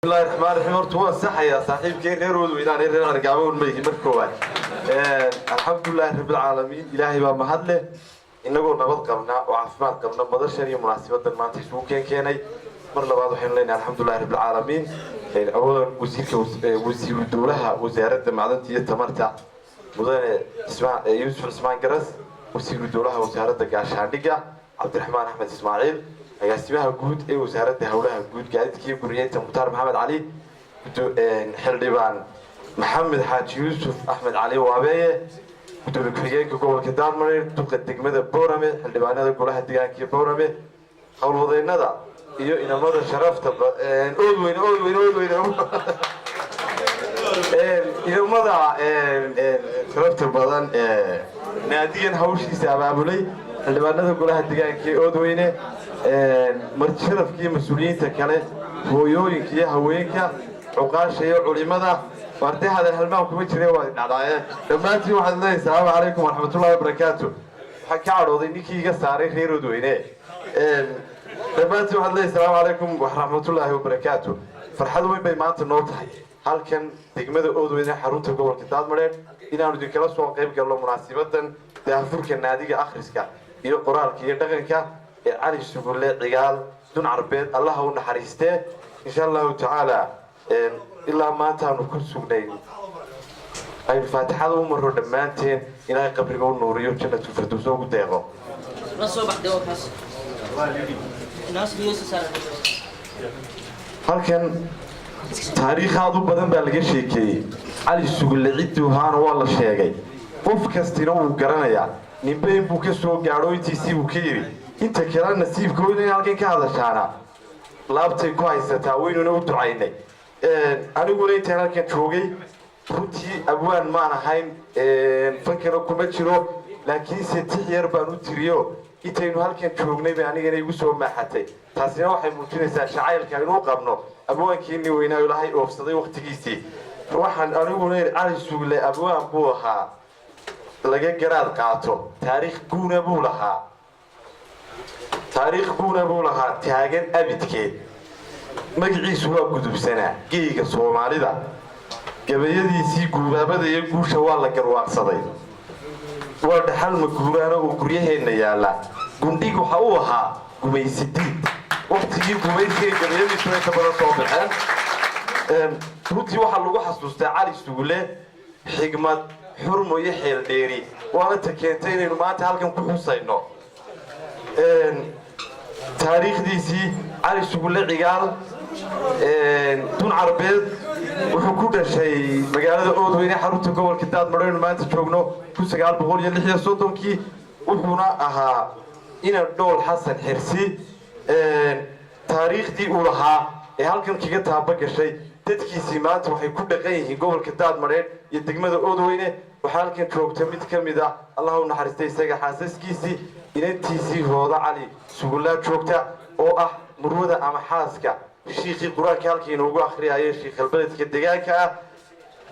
الله الرحمن الرحيم ورتوا صح يا صاحب كي غير وإلى غير رجعوا الميت مركوبة الحمد لله رب العالمين إلهي ما مهله إنه نبض قمنا وعفمات قمنا مدرسة مناسبة ما تشوفوا كيني مرة بعض حين لنا الحمد لله رب العالمين أولا وزير الدولة وزارة معدنية تمرتع مدن اسمع يوسف اسماعيل جرس وزير الدولة وزارة قاشاندقة عبد الرحمن أحمد إسماعيل agaasimaha guud ee wasaaradda hawlaha guud gaadiidkii guryeynta Mukhtaar Maxamed Ali xildhibaan Maxamed Xaaji Yuusuf Axmed Cali Waabeeye gudoomiye ku-xigeenka gobolka Daadmareer duqa degmada Boorame xildhibaanada golaha deegaanka Boorame howlwadeennada iyo inamada sharafta inamada sharafta badan naadigan hawshiisa abaabulay xildhibaanada golaha deegaanka Oodweyne martiradkii mas'uuliyiinta kale hooyooyinka iyo haweenka cuqaasha iyo culimada wartahada halmaan kuma jireen waa dhacdaayeen dhammaantiin waxaan leeyahay salaamu calaykum waraxmatullaahi wabarakaatuh waxaan ka cadhooday ninkii iga saaray reer Oodweyne dhammaantiin waxaan leeyahay salaamu calaykum waraxmatullaahi wabarakaatuh farxad weyn bay maanta noo tahay halkan degmada Oodweyne xarunta gobolka Daadmareer inaanu idinkala soo qayb galno munaasibadan daahfurka naadiga akhriska iyo qoraalka iyo dhaqanka علي سجل عقال دون عربيت الله ونحرسته إن شاء الله تعالى إلا ما تانو كل سجنين أي الفاتحة ومر دمانتين إلى قبر قول نوريو جنة الفردوس وقدامه. رسول بعد وقت. الناس بيوسف هل كان تاريخ هذا بدن بالغ شيء علي سجل عدو هان والله شيء قف كستينو وقرنايا نبين بوكسو قاروي تيسي وكيري inta kale nasiibkooda in halkan ka hadashaana laabtay ku haysataa weynuna u ducaynay aniguna inta halkan joogay runtii abwaan maan ahayn fankana kuma jiro laakiin saddex yar baan u tiriyo intaynu halkan joognay bay anigana igu soo maaxatay taasina waxay muujinaysaa shacaylka inuu qabno abwaankiinii weynaa ilaahay oofsaday waqtigiisii waxaan aniguna cali sugle abwaan buu ahaa laga garaad qaato taariikh guuna buu lahaa تاريخ بونا بولها تاجن أبيتكي مجلس سوا كتب سنة جيجا سومالي دا جبيدي سي جوبا بدأ يجو شوال لكرواق صدي ورد حل مكورانا وكريه النيالا جندي كحوها جميسدين وقت يجي جميسي جبيدي شوية تبرا صوبحان تروتي واحد لو حسوس تعالي سوله حكمة حرمه يحيل ديري وأنا تكنتين إنه ما تعلم كل حسينه تاريخ ديسي علي سجل عقال دون عربيت وحكومة شيء مجال أودويني حروت جوال كتاب مرينا ما تشوفونه كوسا قال بقول يلي هي صوتهم كي وحنا أها إن الدول حسن حرسي تاريخ دي أولها هل كان كي جتها بقى شيء تدكي سمات وحيكون دقيه جوال كتاب مرين يتجمد أودويني وحال كان شوف تميت كمدا الله نحرسته سجى حاسس كيسي إن تيسي هذا علي سجلات شوكتا أو مرودة أم حاسكا الشيخ القرآن كالكي نوجو آخر آية الشيخ البلد كدجاكا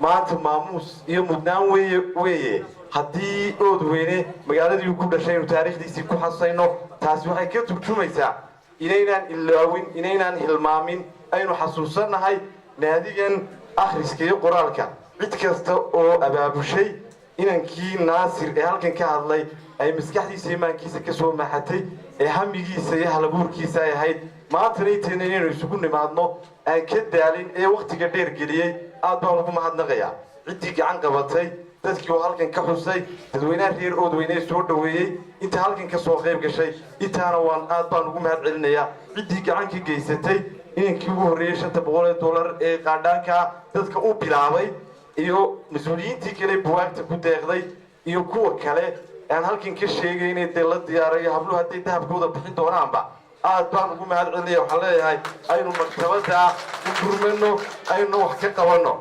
ما أنت ماموس يوم مدناوي ويه هدي أودوينه مجالد يكون شيء وتاريخ ديسي كو حسينه تاسوحي كتب شو ميسا إننا اللوين إننا هالمامين أينو حسوسنا هاي ناديا آخر سكيو قرالكا عدكست أو أباب شيء إن كي ناصر هالكن كهذلي أي مسكحي سيمان كيسة كسوة محتي هم يجي سيها لبور كيسة هاي ما تريتين إنه يسكون معنا أن كده علين وقت كبير قليل أدبر لكم هذا نغيا عدي عن قبضتي تذكي وهالكن كحسي تدوينا غير أدوينا سود دوي أنت هالكن كسوة غير كشيء أنت أنا وان أدبر لكم هذا علنيا عدي عن كي جيستي إن كيبو ريش تبغى $1 قادان كا تذكي أو بلاوي iyo mas'uuliyiintii kale buwaagta ku deeqday iyo kuwa kale aan halkan ka sheegay inay dawlad diyaariyo hablo hadii dahabkooda bixin doonaanba aad baan ugu mahad celinayaa waxaan leeyahay aynu maktabada u gurmano aynu wax ka qabano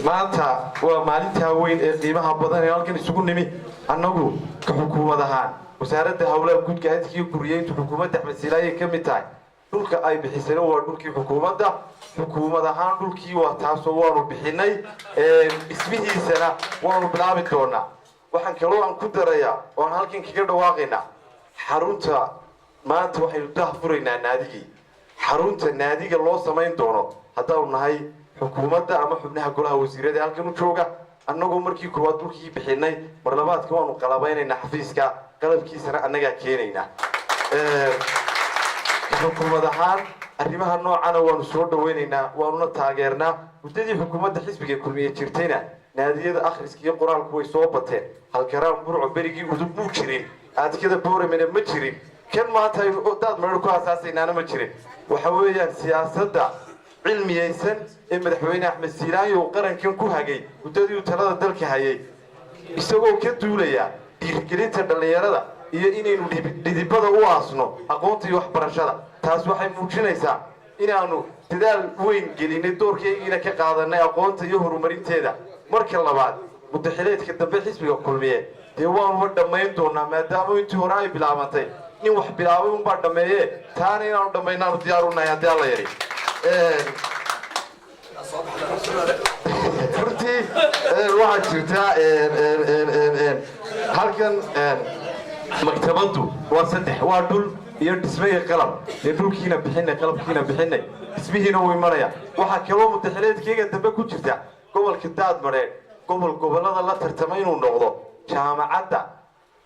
maanta waa maalinta weyn ee qiimaha badan ee halkan isugu nimi annagu ka xukuumad ahaan wasaaradda hawlaha guud gaadiidka iyo guryeynta xukuumadda Axmed Silaaye ka mid tahay dhulka ay bixisay waa dhulkii xukuumadda حكومة هان دول كي واتاسوان وبحناي اسمه وانو بلابي دونا وحن كلو عن كدريا وان هالكين كيكر دواقينا حارونتا ما أنت وحي الدهفرين نادي xarunta naadiga loo samayn doono haddaanu nahay xukuumadda ama xubnaha golaha wasiirada halkan u jooga annagoo markii koowaad dhulkii bixinay mar labaadka waanu qalabaynaynaa xafiiska qalabkiisana annagaa keenaynaa xukuumad ahaan arrimaha noocana waanu soo dhawaynaynaa waanuna taageernaa muddadii xukuumadda xisbiga kulmiye jirtayna naadiyada akhriska iyo qoraalku way soo bateen halkaraan burco berigii udub muu jirin aadkada booramena ma jirin kan maanta aynu daad mareer ku asaasaynaana ma jirin waxa weeyaan siyaasadda cilmiyeysan ee madaxweyne axmed siilaayo qarankan ku hagay muddadii uu talada dalka hayay isagoo ka duulaya dhiirigelinta dhallinyarada iyo inaynu dhidibada u aasno aqoonta iyo waxbarashada taas waxay muujinaysaa inaanu dadaal weyn gelinay doorkaygiina ka qaadanay aqoonta iyo horumarinteeda marka labaad muddaxileedka dambe xisbiga kulmiye dee waanuba dhammayn doonaa maadaama intii hore ay bilaabantay nin wax bilaabay unbaa dhammeeye taana inaanu dhammaynaanu diyaar u nahay haddii alla yadhi runtii waxaa jirtaa halkan maktabaddu waa saddex waa dhul iyo dhismaya qalab ee dhulkiina bixinay qalabkiina bixinay dhismihiina wuu imanaya waxaa kaloo muddaxileedkayga dambe ku jirta gobolka daadmareed gobollada la tartamay inuu noqdo jaamacadda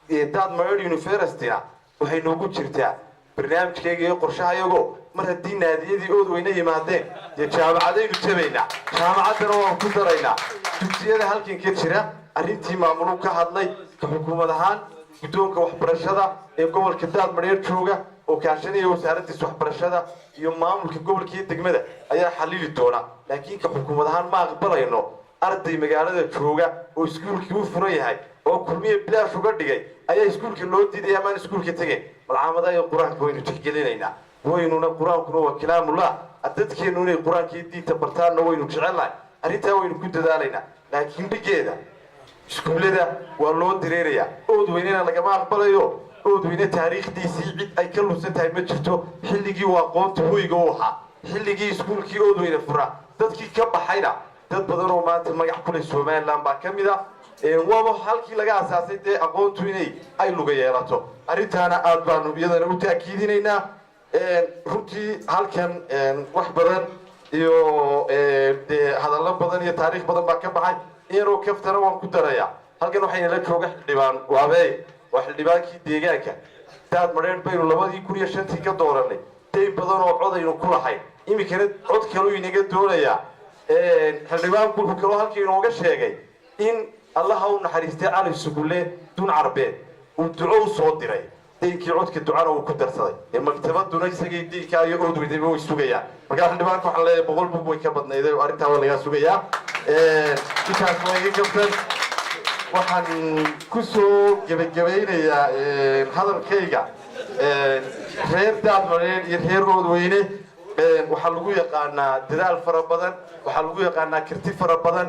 daadmareed universityna waxay noogu jirtaa barnaamijkayga iyo qorshahayagoo mar haddii naadiyadii oodweyne yimaadeen dee jaamacadaynu jabaynaa jaamacaddana waan ku daraynaa dugsiyada halkan ka jira arrintii maamuluu ka hadlay ka xukuumad ahaan guddoonka waxbarashada ee gobolka daadmareer jooga oo kaashanaya wasaaraddiis waxbarashada iyo maamulka gobolka iyo degmada ayaa xallili doona laakiin ka xukuumad ahaan ma aqbalayno arday magaalada jooga oo iskuulkii u furan yahay oo kulmiye bilaash uga dhigay ayaa iskuulka loo diidaya amaan iskuulka tegayn malcaamadaha iyo qur-aanka waynu tixgelinaynaa waynuna qur-aankuna waa kalaamullah dadkeennu inay qur-aanka iyo diinta bartaanna waynu jecelnahay arrintaa waynu ku dadaalaynaa laakiin dhigeeda iskuullada waa loo direerayaa oodweynena lagama aqbalayo oodweyne taariikhdiisii cid ay ka lunsan tahay ma jirto xilligii waa aqoonta hoyga u ahaa xilligii iskuulkii oodweyne fura dadkii ka baxayna dad badan oo maanta magac kule somaliland baa ka mid ah waaba halkii laga asaasay dee aqoontu inay ay luga yeelato arrintaana aad baanu iyadana u taakiidinaynaa runtii halkan wax badan iyo dee hadallo badan iyo taariikh badan baa ka baxay iyadoo kaftana waan ku darayaa halkan waxayna la jooga xildhibaan waabey waa xildhibaankii deegaanka daadmareer baynu 2005 ka dooranay day badan oo codaynu ku lahayn iminkana cod kaloo inaga doonayaa xildhibaanku wuxuu kaloo halkii inooga sheegay in allaha u naxariistay cali sugulle dun carbeed uu duco u soo diray daynkii codka ducana uu ku darsaday ee maktabaduna isagay diinkaa iyo oodweydayba way sugayaan markaa xildhibaanka waxaan leeyahay 100 bug way ka badnayday oo arrintaa waa lagaa sugayaa intaas waa iga gabtan waxaan ku soo gebagabaynayaa hadalkayga reer daadmareer iyo reer oodweyne waxaa lagu yaqaanaa dadaal fara badan waxaa lagu yaqaanaa karti fara badan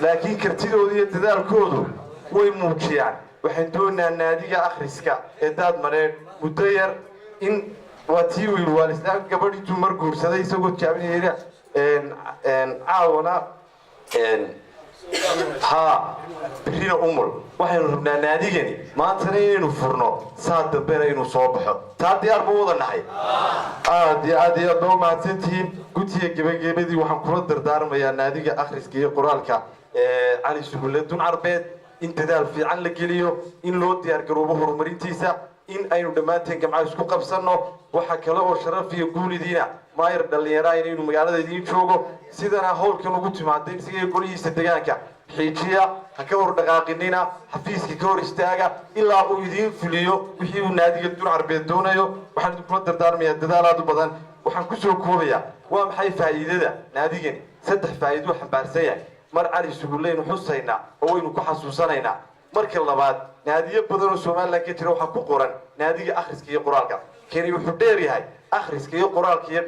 laakiin kartidooda iyo dadaalkoodu way muujiyaan waxaan doonayaa naadiga akhriska ee daadmareer muddo yar in waa tii wiil waalislaan gabadh intuu mar guursaday isagoo jaabinayna caawana ها برينا أمور وحين ربنا ناديني ما ترى إنه فرنا ساعة دبنا إنه صباح تادي أربعة نحي دي أدو ما تنتين قلت هي جبدي وحن كل دردار ما ينادي آخر سكية قرالك على سهولة دون عربيت إن تدال في عن لقليو إن لو ديار قروبه رمرين تيسا إن أينو دمانتين كم عايز كوكب سنة وحكلا وشرف في يقول دينا ما يرد اللي يراين إنه مقالة دين شوقه سيدنا هول كانوا قلت مع الدين سيجي يقول يستدقاك حيجيا هكور دقاقنينا حفيز كور استاجا إلا هو يدين فيليو وحيو نادي الدور عربي دونيو وحن كل دردار من الدلالات بدن وحن كسر كوريا وام حي فائدة ناديين سدح فائدة وحن بارسية مر علي سقولين وحسينا هو إنه كحسوسنا marka labaad naadiye badan oo Soomaaliland ka jira waxa ku qoran naadiga akhriska iyo qoraalka kani wuxuu dheer yahay akhriska iyo qoraalka iyo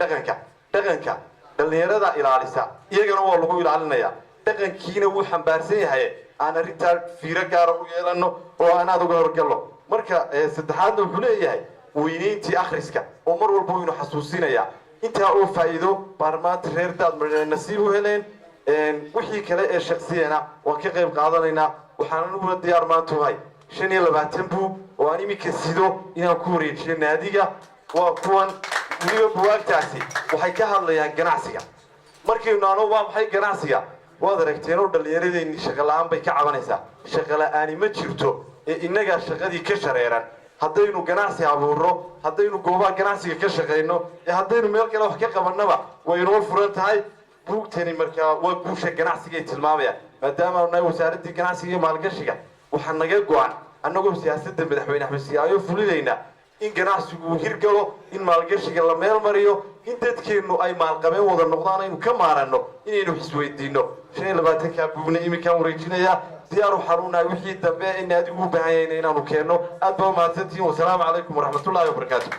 dhaqanka dhalinyarada ilaalisa iyagana waa lagu ilaalinayaa dhaqankiina wuu xambaarsan yahay aan arinta fiiro gaar ah u yeelano oo aan aad uga horgalno marka saddexaadna wuxuu leeyahay weynayntii akhriska oo mar walba uu xasuusinaya inta uu faa'iido baarmaanta reer daadmareer nasiib u heleen wixii kale ee shakhsiyana waan ka qayb qaadanaynaa waxaan ugu diyaar maantahay 25 buu oo aan imika sido inaan ku wareejiyo naadiga waa kuwan weliba buwaagtaasi waxay ka hadlayaan ganacsiga markaynu ano waa maxay ganacsiga waad aragteen oo dhallinyaradeenni shaqo la'aan bay ka cabanaysaa shaqo la'aani ma jirto ee innagaa shaqadii ka shareeran haddaynu ganacsi abuurno haddaynu goobaha ganacsiga ka shaqayno ee haddaynu meel kale wax ka qabannaba way inoo furan tahay buugtani markaa waa guusha ganacsiga ay tilmaamayaan maadaama aanu nahay wasaaraddii ganacsiga iyo maalgashiga waxaa naga go-an annagoo siyaasadda madaxweyne axmed siiyaayo fulinayna in ganacsigu uu hirgalo in maalgashiga la meel mariyo in dadkeennu ay maalqabeen wada noqdaan aynu ka maaranno inaynu isweydiinno 25 buugna iminkaan wareejinayaa diyaaru xaruunahay wixii dambe in adigu u baahan yahay inaanu keenno aad baa mahadsantihiin wasalaamu calaykum waraxmatullaahi wabarakaatu